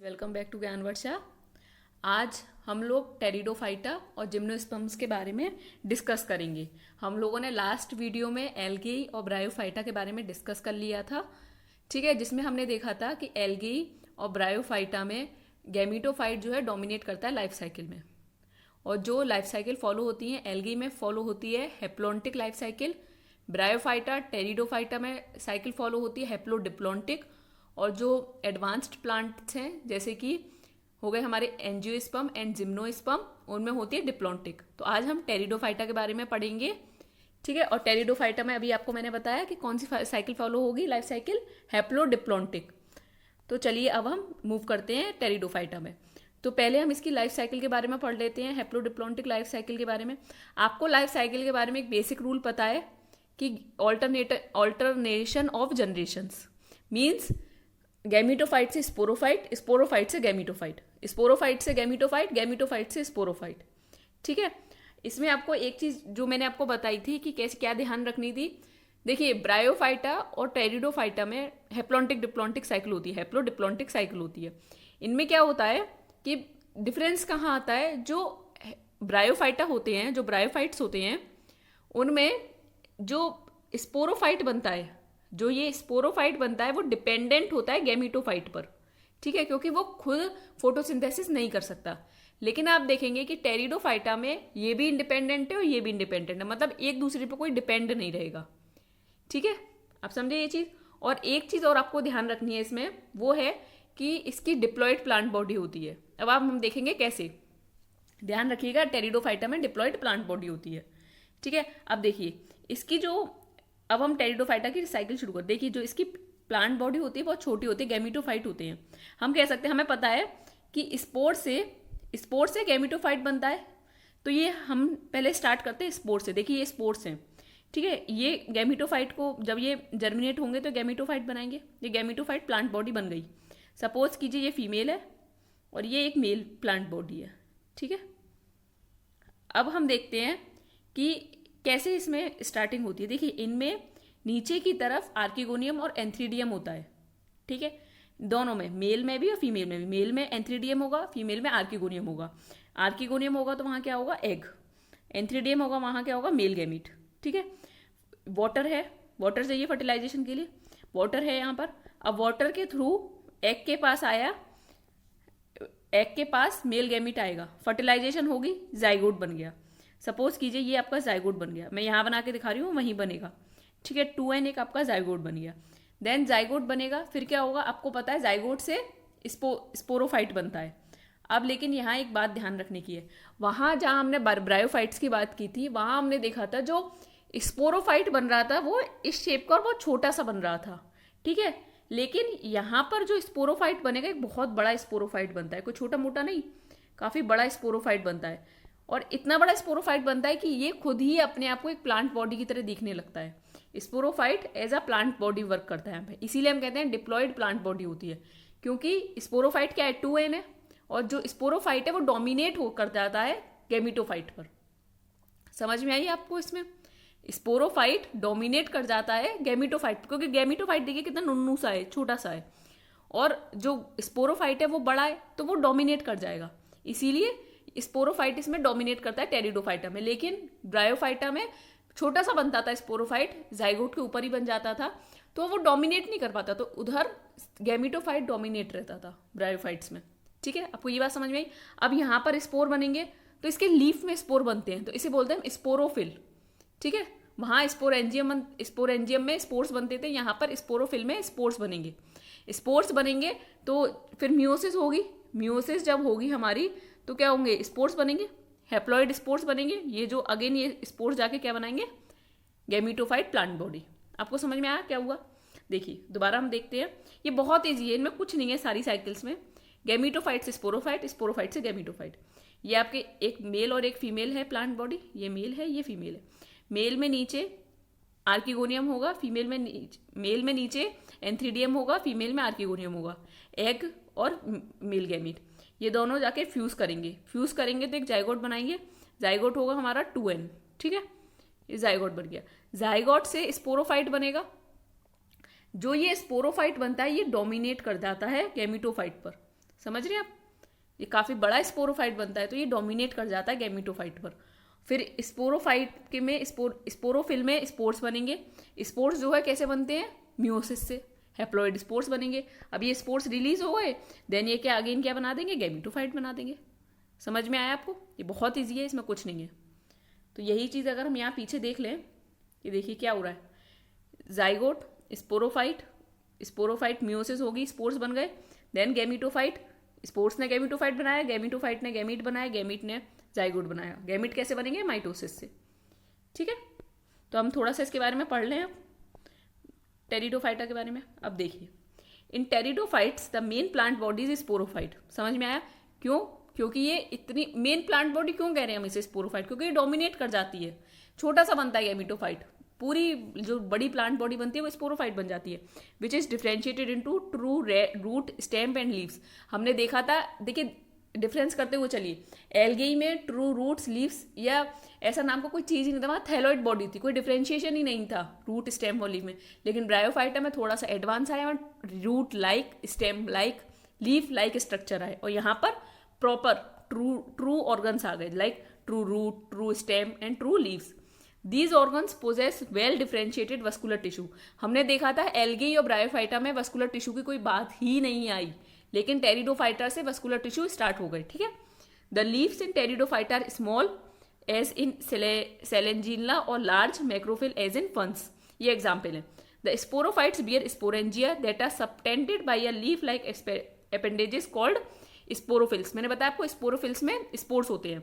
Welcome back to ज्ञान वर्षा। आज हम लोग टेरिडोफाइटा और जिम्नोस्पर्म्स के बारे में डिस्कस करेंगे। हम लोगों ने लास्ट वीडियो में एल्गी और ब्रायोफाइटा के बारे में डिस्कस कर लिया था, ठीक है, जिसमें हमने देखा था कि एल्गी और ब्रायोफाइटा में गैमीटोफाइट जो है डोमिनेट करता है लाइफ साइकिल में, और जो लाइफ साइकिल फॉलो होती है एल्गी में फॉलो होती है हेप्लोन्टिक लाइफ साइकिल, ब्रायोफाइटा टेरिडोफाइटा में साइकिल फॉलो होती है हेप्लोडिप्लोन्टिक, और जो एडवांस्ड प्लांट्स हैं जैसे कि हो गए हमारे एंजियोस्पर्म एंड जिम्नोस्पर्म उनमें होती है डिप्लोन्टिक। तो आज हम टेरिडोफाइटा के बारे में पढ़ेंगे, ठीक है। और टेरिडोफाइटा में अभी आपको मैंने बताया कि कौन सी साइकिल फॉलो होगी, लाइफ साइकिल हेप्लोडिप्लोन्टिक। तो चलिए अब हम मूव करते हैं टेरिडोफाइटा में। तो पहले हम इसकी लाइफ साइकिल के बारे में पढ़ लेते हैं, हेप्लोडिप्लोन्टिक लाइफ साइकिल के बारे में। आपको लाइफ साइकिल के बारे में एक बेसिक रूल पता है कि alternation of generations means gametophyte से स्पोरोफाइट, स्पोरोफाइट से गैमीटोफाइट, स्पोरोफाइट से गैमीटोफाइट, गैमीटोफाइट से स्पोरोफाइट, ठीक है। इसमें आपको एक चीज जो मैंने आपको बताई थी कि कैसे क्या ध्यान रखनी थी, देखिए ब्रायोफाइटा और टेरिडोफाइटा में हेप्लोन्टिक डिप्लोन्टिक साइकिल होती है, हेप्लोडिप्लोन्टिक साइकिल होती है। इनमें क्या होता है कि डिफरेंस कहाँ आता है, जो ब्रायोफाइटा होते हैं, जो ब्रायोफाइट्स होते हैं उनमें जो स्पोरोफाइट बनता है, जो ये स्पोरोफाइट बनता है वो डिपेंडेंट होता है गैमीटोफाइट पर, ठीक है, क्योंकि वो खुद फोटोसिंथेसिस नहीं कर सकता। लेकिन आप देखेंगे कि टेरिडोफाइटा में ये भी इंडिपेंडेंट है और ये भी इंडिपेंडेंट है, मतलब एक दूसरे पर कोई डिपेंड नहीं रहेगा, ठीक है। आप समझे ये चीज। और एक चीज और आपको ध्यान रखनी है इसमें, वो है कि इसकी डिप्लॉयड प्लांट बॉडी होती है। अब आप हम देखेंगे कैसे, ध्यान रखिएगा, टेरिडोफाइटा में डिप्लॉयड प्लांट बॉडी होती है, ठीक है। अब देखिए इसकी जो, अब हम टेरिडोफाइटा की साइकिल शुरू कर, देखिए जो इसकी प्लांट बॉडी होती है बहुत छोटी होती है, गैमीटोफाइट होते हैं। हम कह सकते हैं, हमें पता है कि स्पोर से गैमीटोफाइट बनता है। तो ये हम पहले स्टार्ट करते हैं स्पोर से। देखिए ये स्पोर्स हैं, ठीक है। ये गैमीटोफाइट को जब ये जर्मिनेट होंगे तो गैमीटोफाइट बनाएंगे। ये गैमीटोफाइट प्लांट बॉडी बन गई। सपोज कीजिए ये फीमेल है और ये एक मेल प्लांट बॉडी है, ठीक है। अब हम देखते हैं कि कैसे इसमें स्टार्टिंग होती है। देखिए इनमें नीचे की तरफ आर्किगोनियम और एंथ्रीडियम होता है, ठीक है, दोनों में, मेल में भी और फीमेल में भी। मेल में एंथ्रीडियम होगा, फीमेल में आर्किगोनियम होगा। आर्किगोनियम होगा तो वहाँ क्या होगा, एग। एंथ्रीडियम होगा, वहाँ क्या होगा, मेल गैमीट, ठीक है। वाटर है, वाटर चाहिए फर्टिलाइजेशन के लिए, वाटर है यहाँ पर। अब वाटर के थ्रू एग के पास आया, एग के पास मेल गैमीट आएगा, फर्टिलाइजेशन होगी, जाइगोट बन गया। सपोज कीजिए ये आपका जाइगोट बन गया, मैं यहाँ बना के दिखा रही हूँ, वहीं बनेगा, ठीक है। 2n एक आपका जाइगोट बन गया। देन जाइगोट बनेगा, फिर क्या होगा आपको पता है, जाइगोट से स्पोरोफाइट बनता है। अब लेकिन यहाँ एक बात ध्यान रखने की है, वहाँ जहाँ हमने ब्रायोफाइट्स की बात की थी वहाँ हमने देखा था जो स्पोरोफाइट बन रहा था वो इस शेप का और बहुत छोटा सा बन रहा था, ठीक है। लेकिन यहाँ पर जो स्पोरोफाइट बनेगा एक बहुत बड़ा स्पोरोफाइट बनता है, कोई छोटा मोटा नहीं, काफी बड़ा स्पोरोफाइट बनता है। और इतना बड़ा स्पोरोफाइट बनता है कि ये खुद ही अपने आप को एक प्लांट बॉडी की तरह दिखने लगता है। Sporophyte as a plant body work करता है यहाँ पे, इसीलिए हम कहते हैं डिप्लॉयड प्लांट बॉडी होती है, क्योंकि स्पोरोफाइट क्या है, 2n है, और जो स्पोरोफाइट है वो डोमिनेट हो कर जाता है गैमीटोफाइट पर। समझ में आई आपको इसमें, स्पोरोफाइट डोमिनेट कर जाता है गैमीटोफाइट, क्योंकि गैमीटोफाइट देखिए कितना नुन्नू सा है, छोटा सा है, और जो स्पोरोफाइट है वो बड़ा है तो वो डोमिनेट कर जाएगा। इसीलिए स्पोरोफाइट इसमें डोमिनेट करता है टेरिडोफाइटा में। लेकिन ब्रायोफाइटा में छोटा सा बनता था स्पोरोफाइट, जाइगोट के ऊपर ही बन जाता था, तो वो डोमिनेट नहीं कर पाता, तो उधर गैमीटोफाइट डोमिनेट रहता था ब्रायोफाइट्स में, ठीक है। आपको ये बात समझ में आई। अब यहाँ पर स्पोर बनेंगे तो इसके लीफ में स्पोर बनते हैं, तो इसे बोलते हैं स्पोरोफिल, ठीक है। वहाँ स्पोरेंजियम में स्पोर्स बनते थे, यहाँ पर स्पोरोफिल में स्पोर्स बनेंगे। स्पोर्स बनेंगे तो फिर मियोसिस होगी, मियोसिस जब होगी हमारी तो क्या होंगे, स्पोर्स बनेंगे, हैप्लॉइड स्पोर्स बनेंगे। ये जो अगेन ये स्पोर्स जाके क्या बनाएंगे, गैमीटोफाइट प्लांट बॉडी। आपको समझ में आया क्या हुआ। देखिए दोबारा हम देखते हैं, ये बहुत ईजी है, इनमें कुछ नहीं है सारी साइकिल्स में। गैमीटोफाइट से स्पोरोफाइट, स्पोरोफाइट से गैमीटोफाइट। ये आपके एक मेल और एक फीमेल है प्लांट बॉडी, ये मेल है ये फीमेल है। मेल में नीचे आर्किगोनियम होगा, फीमेल में मेल में नीचे एंथ्रीडियम होगा, फीमेल में आर्किगोनियम होगा। एग और मेल गैमीट ये दोनों जाके फ्यूज करेंगे तो एक जाइगोट बनाएंगे। जाइगोट होगा हमारा 2n, ठीक है, ये जाइगोट बन गया। जाइगोट से स्पोरोफाइट बनेगा, जो ये स्पोरोफाइट बनता है ये डोमिनेट कर जाता है गैमीटोफाइट पर। समझ रहे हैं आप? ये काफ़ी बड़ा स्पोरोफाइट बनता है, तो ये डोमिनेट कर जाता है गैमीटोफाइट पर। फिर स्पोरोफाइट के में स्पोरोफिल में स्पोर्स बनेंगे। स्पोर्स जो है कैसे बनते हैं? मियोसिस से। हैप्लॉइड स्पोर्स बनेंगे। अब ये स्पोर्स रिलीज हो गए, देन ये क्या अगेन क्या बना देंगे? गैमीटोफाइट बना देंगे। समझ में आया आपको? ये बहुत ईजी है, इसमें कुछ नहीं है। तो यही चीज़ अगर हम यहाँ पीछे देख लें, ये देखिए क्या हो रहा है। जाइगोट, स्पोरोफाइट, स्पोरोफाइट मियोसिस होगी, स्पोर्स बन गए, देन गैमीटोफाइट, स्पोर्स ने गैमीटोफाइट बनाया, गैमीटोफाइट ने गैमीट बनाया, गैमीट ने जाइगोट बनाया। गैमीट कैसे बनेंगे? माइटोसिस से। ठीक है, तो हम थोड़ा सा इसके बारे में पढ़ लें अब, टेरिडोफाइटा के बारे में। अब देखिए, in pteridophytes the main plant body is sporophyte. समझ में आया? क्यों? क्योंकि ये इतनी मेन प्लांट बॉडी क्यों कह रहे हैं हम इसे स्पोरोफाइट? क्योंकि ये डोमिनेट कर जाती है। छोटा सा बनता है गैमीटोफाइट, पूरी जो बड़ी प्लांट बॉडी बनती है वो स्पोरोफाइट बन जाती है, which is differentiated into true root, stem and leaves. हमने देखा था, देखिए डिफरेंस करते हुए चलिए, एल्गी में ट्रू रूट्स, लीव्स या ऐसा नाम का कोई चीज ही नहीं था, वहाँ थैलॉइड बॉडी थी, कोई डिफरेंशिएशन ही नहीं था रूट, स्टेम और लीव में। लेकिन ब्रायोफाइटा में थोड़ा सा एडवांस आया, root like, stem like, leaf like structure आए, और यहाँ पर प्रॉपर ट्रू ऑर्गन्स आ गए, like true root, true stem and true leaves. These organs possess well differentiated vascular tissue. हमने देखा था एल्गी और ब्रायोफाइटा में वस्कुलर टिश्यू की कोई बात ही नहीं आई, लेकिन टेरिडोफाइटा से वस्कुलर टिश्यू स्टार्ट हो गए। ठीक है, the leaves in pteridophyta are small as in selaginella और large macrophyll as in ferns. ये एग्जाम्पल है। The sporophytes bear sporangia that are subtended by a leaf like appendages called sporophylls. मैंने बताया आपको स्पोरोफिल्स में स्पोर्स होते हैं,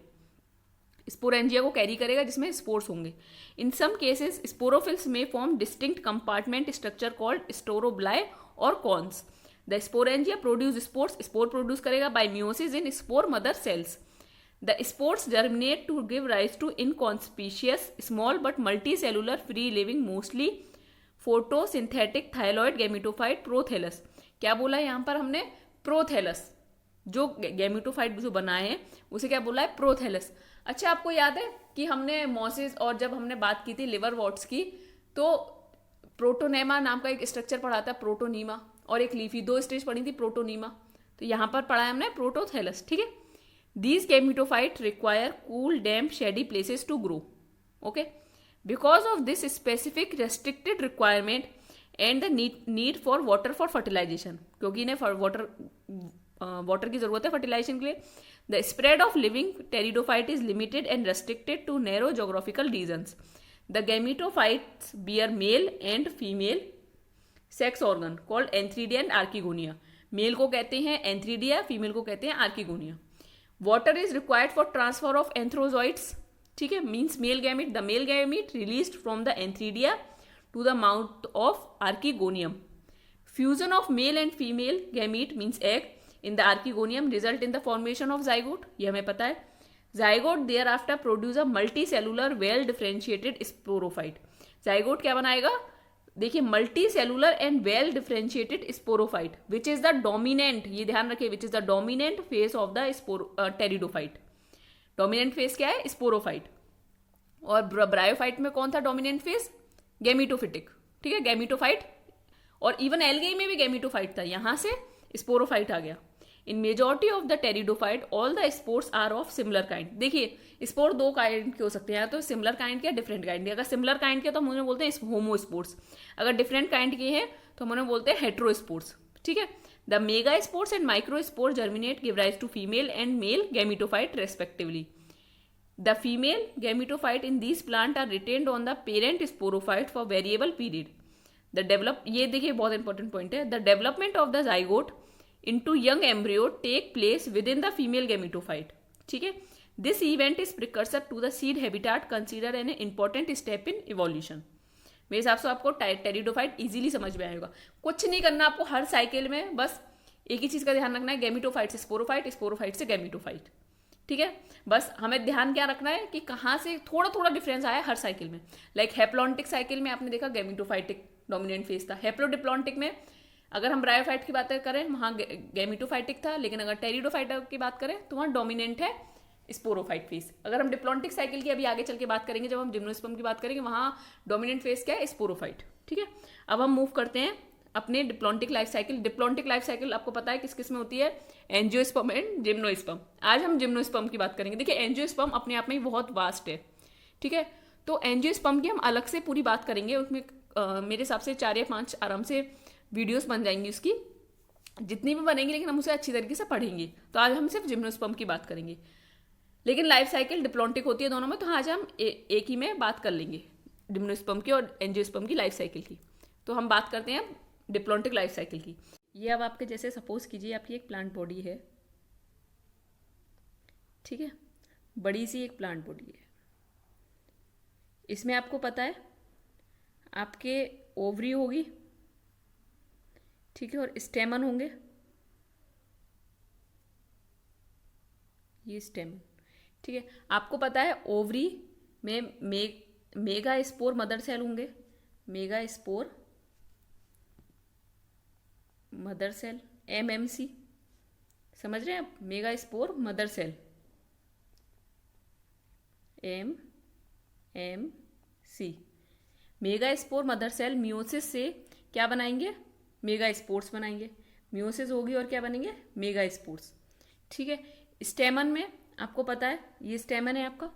sporangia को कैरी करेगा जिसमें स्पोर्स होंगे। इन सम केसेस स्पोरोफिल्स में form distinct compartment structure called strobili और cones. The sporangia produce spores, spore produce करेगा by meiosis in spore mother cells. The spores germinate to give rise to inconspicuous small but multi cellular free living mostly photosynthetic thalloid gametophyte prothallus. क्या बोला है यहाँ पर हमने? Prothallus. जो gametophyte जो बना है उसे क्या बोला है? प्रोथेलस। अच्छा, आपको याद है कि हमने मोसिस और जब हमने बात की थी लिवर वॉट्स की, तो प्रोटोनेमा नाम का एक स्ट्रक्चर पढ़ा था, प्रोटोनीमा, और एक लीफी, दो स्टेज पढ़ी थी प्रोटोनीमा। तो यहाँ पर पढ़ा है हमने प्रोटोथेलस। ठीक है, these gametophyte require cool damp shady places to grow. Okay, because of this specific restricted requirement and the need for water for fertilisation, क्योंकि इन्हें वाटर की जरूरत है फर्टिलाइजेशन के लिए। The spread of living pteridophyte is limited and restricted to narrow geographical regions. The gametophytes bear male and female sex organ called antheridia and archegonia. Male को कहते हैं एंथ्रीडिया, फीमेल को कहते हैं archegonia. Water is required for transfer of antherozoids. ठीक है, means male gamete, the male gamete released from the antheridia to the mouth of archegonium. Fusion of male and female gamete means egg in the archegonium result in the formation of zygote, ये हमें पता है। zygote thereafter produce a multicellular well differentiated sporophyte। zygote क्या बनाएगा? देखिए, multicellular and well differentiated sporophyte which is the dominant, ये ध्यान रखिए, which is the dominant phase of the pteridophyte। dominant phase क्या है? sporophyte। और ब्रायोफाइट में कौन था डोमिनेंट फेज? गैमीटोफिटिक। ठीक है, गैमीटोफाइट, और इवन एल्गी में भी गैमीटोफाइट था, यहां से स्पोरोफाइट आ गया। In majority of the pteridophyte all the spores are of similar kind. देखिए, स्पोर दो काइंड के हो सकते हैं, या तो सिमिलर काइंड के, डिफरेंट काइंड के। अगर सिमिलर काइंड के तो हम उन्हें बोलते हैं होमोस्पोर्स, अगर डिफरेंट काइंड के हैं तो हम उन्हें बोलते हैं हेट्रोस्पोर्स। ठीक है, the megaspores and microspore germinate give rise to female and male gametophyte respectively. The female gametophyte in this plant are retained on the parent sporophyte for variable period. The develop, ये देखिए बहुत important point है, the development of the zygote into young embryo take place within the female gametophyte। ठीक है, this event is precursor to the seed habitat considered an important step in evolution। मेरे हिसाब से आपको टेरिडोफाइट इजीली समझ में आएगा। कुछ नहीं करना आपको, हर साइकिल में बस एक ही चीज का ध्यान रखना है, गैमीटोफाइट से स्पोरोफाइट, स्पोरोफाइट से गैमीटोफाइट। ठीक है, बस हमें ध्यान क्या रखना है कि कहाँ से थोड़ा थोड़ा डिफरेंस आया हर साइकिल में। लाइक हैप्लॉन्टिक साइकिल में आपने देखा गैमीटोफाइटिक डोमिनेंट फेज था, हैप्लोडिप्लॉन्टिक में अगर हम ब्रायोफाइट की बात करें वहाँ गैमीटोफाइटिक था, लेकिन अगर टेरिडोफाइट की बात करें तो वहाँ डोमिनेंट है स्पोरोफाइट फेज। अगर हम डिप्लॉन्टिक साइकिल की अभी आगे चल के बात करेंगे, जब हम जिम्नोस्पर्म की बात करेंगे, वहाँ डोमिनेंट फेज क्या है? स्पोरोफाइट। ठीक है, अब हम मूव करते हैं अपने diplontic life cycle. Diplontic life cycle आपको पता है किस किस में होती है? Angiosperm and gymnosperm. आज हम जिम्नोस्पर्म की बात करेंगे। देखिए एंजियोस्पर्म अपने आप में ही बहुत वास्ट है, ठीक है। तो एंजियोस्पर्म की हम अलग से पूरी बात करेंगे, उसमें मेरे हिसाब से 4 या 5 आराम से वीडियोस बन जाएंगी उसकी, जितनी भी बनेंगी, लेकिन हम उसे अच्छी तरीके से पढ़ेंगे। तो आज हम सिर्फ जिम्नोस्पर्म की बात करेंगे, लेकिन लाइफ साइकिल डिप्लॉन्टिक होती है दोनों में, तो आज हम एक ही में बात कर लेंगे, जिम्नोस्पर्म की और एंजियोस्पर्म की लाइफ साइकिल की। तो हम बात करते हैं डिप्लॉन्टिक लाइफ साइकिल की। ये अब आपके जैसे सपोज कीजिए आपकी एक प्लांट बॉडी है, ठीक है, बड़ी सी एक प्लांट बॉडी है। इसमें आपको पता है आपके ओवरी होगी, ठीक है, और स्टेमन होंगे, ये स्टेमन, ठीक है। आपको पता है ओवरी में मेगा स्पोर मदर सेल होंगे, megaspore mother cell, MMC, समझ रहे हैं आप? Megaspore mother cell, MMC। Megaspore mother cell meiosis से क्या बनाएंगे? मेगा स्पोर्स बनाएंगे। मियोसिस होगी और क्या बनेंगे? मेगा स्पोर्स, ठीक है। स्टेमन में आपको पता है ये स्टेमन है आपका,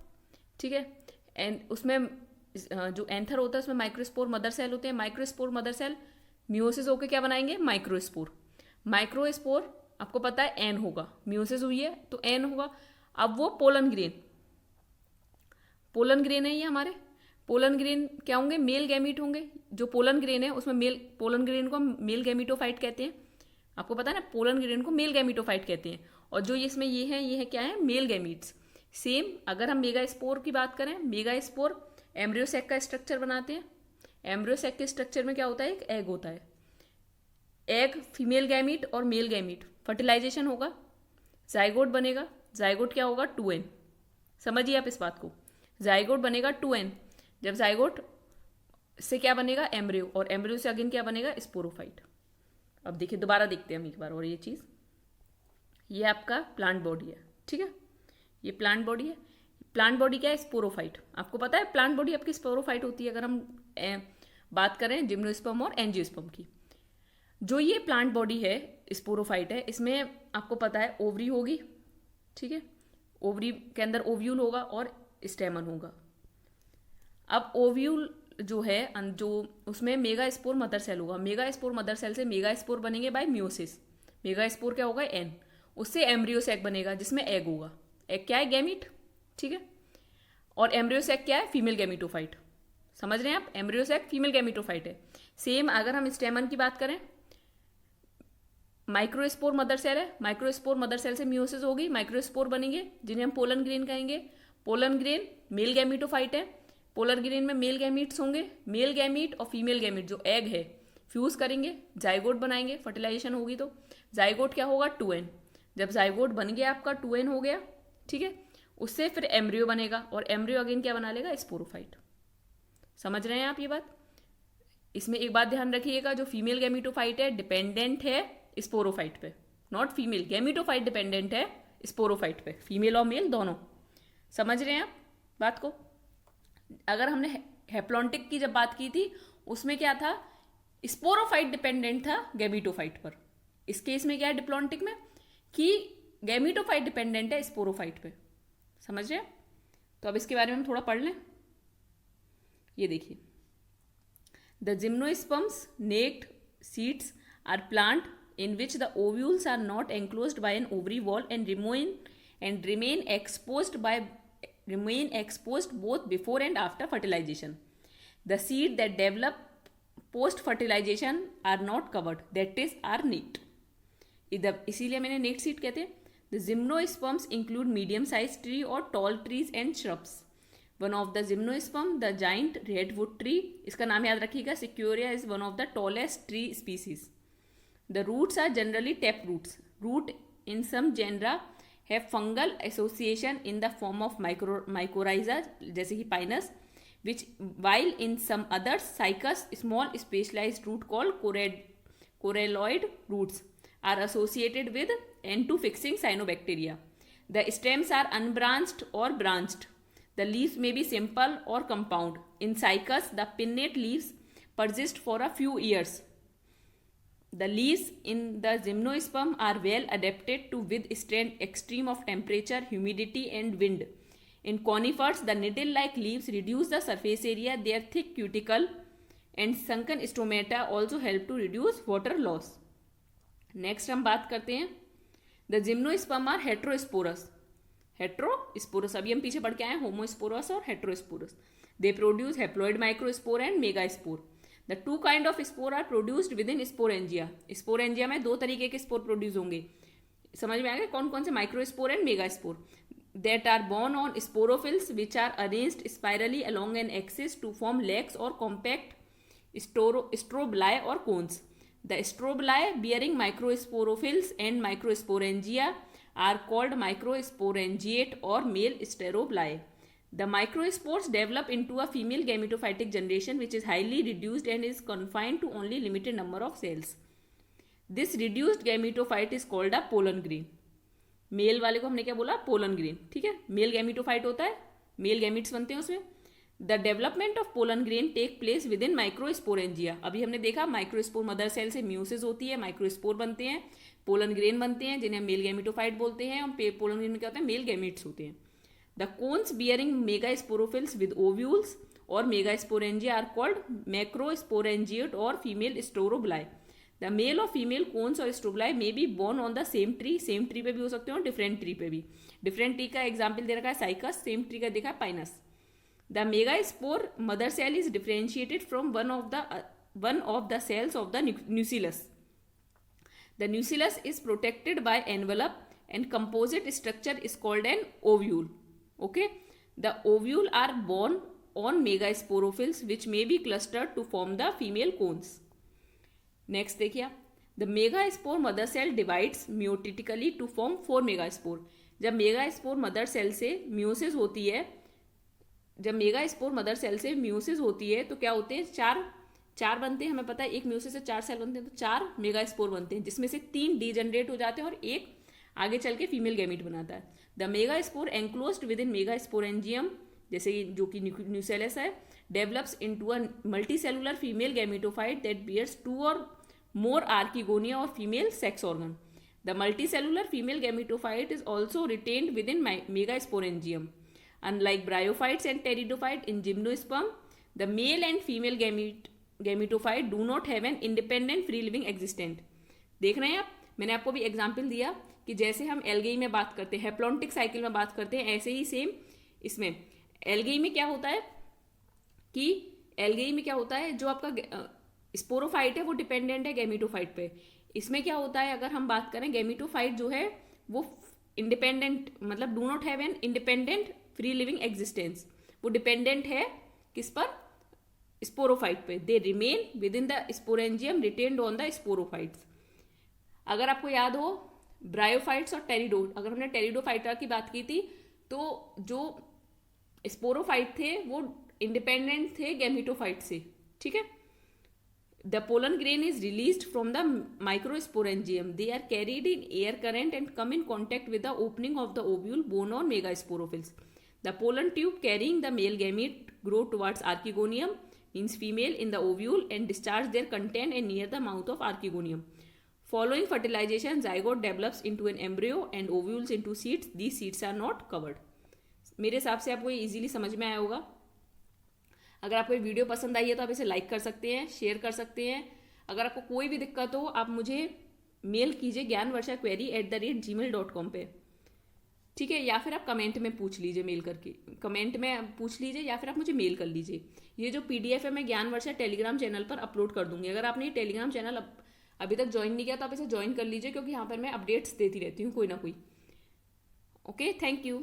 ठीक है, एंड उसमें जो एंथर होता है उसमें माइक्रोस्पोर मदर सेल होते हैं। माइक्रोस्पोर मदर सेल मियोसिस होकर क्या बनाएंगे? माइक्रोस्पोर। माइक्रोस्पोर आपको पता है एन होगा, मियोसिस हुई है तो एन होगा। अब वो पोलन ग्रेन, पोलन ग्रेन है ये हमारे। पोलन ग्रेन क्या होंगे? मेल गैमीट होंगे। जो पोलन ग्रेन है उसमें मेल, पोलन ग्रेन को हम मेल गैमीटोफाइट कहते हैं, आपको पता है ना, पोलन ग्रेन को मेल गैमीटोफाइट कहते हैं। और जो इसमें ये है क्या है? Male gametes. सेम अगर हम मेगा स्पोर की बात करें, मेगा स्पोर एम्ब्रियोसैक का स्ट्रक्चर बनाते हैं। एम्ब्रियोसैक के स्ट्रक्चर में क्या होता है? एक एग होता है। एग फीमेल गैमीट और मेल गैमीट, फर्टिलाइजेशन होगा, जाइगोट बनेगा। जाइगोट क्या होगा? 2n। समझिए आप इस बात को, जाइगोट बनेगा 2n। जब जाइगोट से क्या बनेगा? एम्ब्रियो, और एम्ब्रियो से अगेन क्या बनेगा? स्पोरोफाइट। अब देखिए दोबारा देखते हैं हम एक बार और ये चीज़। ये आपका प्लांट बॉडी है, ठीक है, ये प्लांट बॉडी है। प्लांट बॉडी क्या है? स्पोरोफाइट। आपको पता है प्लांट बॉडी आपकी स्पोरोफाइट होती है अगर हम बात करें जिम्नोस्पर्म और एंजियोस्पर्म की। जो ये प्लांट बॉडी है, स्पोरोफाइट है, इसमें आपको पता है ओवरी होगी, ठीक है, ओवरी के अंदर ओव्यूल होगा और स्टेमन होगा। अब ओव्यूल जो है, जो उसमें मेगा स्पोर मदर सेल होगा। मेगा स्पोर मदर सेल से मेगा स्पोर बनेंगे बाय मियोसिस। मेगा स्पोर क्या होगा? एन। उससे एम्ब्रियोसैक बनेगा जिसमें एग होगा। एग क्या है? गैमीट, ठीक है। और एम्ब्रियोसैक क्या है? Female gametophyte. समझ रहे हैं आप? एम्ब्रियोसैक फीमेल गैमीटोफाइट है। सेम अगर हम स्टेमन की बात करें, माइक्रोस्पोर मदर सेल है, माइक्रोस्पोर मदर सेल से मियोसिस होगी, माइक्रोस्पोर बनेंगे जिन्हें हम पोलन ग्रेन कहेंगे। पोलन ग्रेन मेल गैमीटोफाइट है। पोलर ग्रेन में मेल गैमीट्स होंगे। मेल गैमीट और फीमेल गैमीट जो एग है फ्यूज करेंगे, जाइगोट बनाएंगे, फर्टिलाइजेशन होगी तो जाइगोट क्या होगा? 2n। जब जाइगोट बन गया आपका 2n हो गया, ठीक है, उससे फिर एम्ब्रियो बनेगा और एम्ब्रियो अगेन क्या बना लेगा? स्पोरोफाइट। समझ रहे हैं आप ये बात? इसमें एक बात ध्यान रखिएगा, जो फीमेल गैमीटोफाइट है डिपेंडेंट है स्पोरोफाइट पे, नॉट फीमेल। गैमीटोफाइट डिपेंडेंट है स्पोरोफाइट पे, फीमेल और मेल दोनों। समझ रहे हैं आप बात को? अगर हमने हेप्लॉन्टिक की जब बात की थी उसमें क्या था? स्पोरोफाइट डिपेंडेंट था गैमीटोफाइट पर। इस केस में क्या है डिप्लॉन्टिक में कि गैमीटोफाइट डिपेंडेंट है स्पोरोफाइट पे। समझ रहे हैं? तो अब इसके बारे में हम थोड़ा पढ़ लें। ये देखिए, the gymnosperms naked seeds are plant in which the ovules are not enclosed by an ovary wall and remain exposed both before and after fertilization. The seed that develop post fertilization are not covered, that is are naked. इसीलिए मैंने necked seed कहते हैं। The gymnosperms include medium sized tree or tall trees and shrubs. One of the gymnosperm, the giant redwood tree, इसका नाम याद रखिएगा, Sequoia is one of the tallest tree species. The roots are generally tap roots. Root in some genera have fungal association in the form of mycorrhiza, जैसे कि pinus, which while in some others, cycas, small specialized root called coralloid roots, are associated with N2-fixing cyanobacteria. The stems are unbranched or branched. The leaves may be simple or compound. In cycas, the pinnate leaves persist for a few years. The leaves in the gymnosperm are well adapted to withstand extreme of temperature, humidity, and wind. In conifers, the needle-like leaves reduce the surface area. Their thick cuticle and sunken stomata also help to reduce water loss. Next हम बात करते हैं the gymnosperm are heterosporous. Heterosporous अभी हम पीछे पढ़ के आए हैं homosporous और heterosporous. They produce haploid microspore and megaspore. The two kind of spore are produced within sporangia. Sporangia में दो तरीके के स्पोर प्रोड्यूस होंगे. समझ में आ गया कौन कौन से microspore and megaspore. That are borne on sporophylls which are arranged spirally along an axis to form legs or compact strobili or cones. The strobili bearing microsporophylls and microsporangia are called microsporangiate or male strobili. The microspores develop into a female gametophytic generation which is highly reduced and is confined to only limited number of cells. This reduced gametophyte is called a pollen grain. Male वाले को हमने क्या बोला pollen grain. ठीक है, mail gametophyte होता है, male gametes बनते हैं उसमें. The development of pollen grain take place within microsporangia. अभी हमने देखा माइक्रोस्पोर मदर सेल से म्यूसिस होती है, माइक्रोस्पोर बनते हैं, पोलन ग्रेन बनते हैं जिन्हें मेल गैमीटोफाइट बोलते हैं. और पोलन ग्रेन में क्या होता है मेल गैमिट्स होते हैं. The cones bearing megasporophylls with ovules और मेगास्पोरेंजिया आर कॉल्ड मैक्रोस्पोरेंजिएट और फीमेल स्टोरोब्लाई. द मेल और फीमेल कोन्स और strobili may be borne on the same tree. Same tree पे भी हो सकते हैं और डिफरेंट ट्री पे भी. डिफरेंट ट्री का एग्जाम्पल दे रखा है साइकस, सेम ट्री का देखा है Pinus. The megaspore mother cell is differentiated from one of the cells of the nucellus. The nucellus is protected by envelope and composite structure is called an ovule. Okay, the ovule are borne on megasporophylls which may be clustered to form the female cones. Next देखिए, the megaspore mother cell divides meiotically to form 4 megaspore. जब megaspore mother cell से meiosis होती है, तो क्या होते हैं चार बनते हैं. हमें पता है एक म्यूसिस से 4 सेल बनते हैं, तो 4 मेगास्पोर बनते हैं जिसमें से 3 डीजनरेट हो जाते हैं और एक आगे चल के फीमेल गैमीट बनाता है. The megaspore enclosed within megasporangium जैसे जो कि न्यूसेलस है develops into a multicellular female gametophyte that bears 2 और मोर आर्किगोनिया और female sex organ. The multicellular female gametophyte is also retained within megasporangium. Unlike bryophytes and pteridophyte in gymnosperm the male and female gametophyte do not have an independent free living existent. देख रहे हैं आप, मैंने आपको भी example दिया कि जैसे हम एल्गेई में बात करते हैं, हैप्लॉन्टिक साइकिल में बात करते हैं, ऐसे ही सेम इसमें एल्गेई में क्या होता है जो आपका स्पोरोफाइट है वो डिपेंडेंट है गैमीटोफाइट पे. इसमें क्या होता है अगर हम बात करें गैमीटोफाइट जो है वो इंडिपेंडेंट मतलब do not have an independent free living existence. वो डिपेंडेंट है किस पर, स्पोरोफाइट पे. They remain with in the sporangium retained on the sporophytes. अगर आपको याद हो ब्रायोफाइट्स और टेरिडो, अगर हमने टेरिडोफाइटा की बात की थी तो जो स्पोरोफाइट थे वो इंडिपेंडेंट थे गैमीटोफाइट से. ठीक है, the pollen grain is released from the microsporangium. They are carried in air current and come in contact with the opening of the ovule borne on megasporophylls. The pollen tube carrying the male gamete grow towards archegonium means female in the ovule and discharge their content and near the mouth of archegonium. Following fertilization, zygote develops into an embryo and ovules into seeds. These seeds are not covered. मेरे हिसाब से आपको ये easily समझ में आया होगा. अगर आपको ये वीडियो पसंद आई है तो आप इसे लाइक कर सकते हैं, शेयर कर सकते हैं. अगर आपको कोई भी दिक्कत हो आप मुझे मेल कीजिए gyanvarshaquery@gmail.com पे. ठीक है, या फिर आप कमेंट में पूछ लीजिए, मेल करके कमेंट में पूछ लीजिए या फिर आप मुझे मेल कर लीजिए. ये जो PDF है मैं ज्ञानवर्षा टेलीग्राम चैनल पर अपलोड कर दूंगी. अगर आपने ये टेलीग्राम चैनल अभी तक ज्वाइन नहीं किया तो आप इसे ज्वाइन कर लीजिए क्योंकि यहाँ पर मैं अपडेट्स देती रहती हूँ कोई ना कोई. Okay, thank you.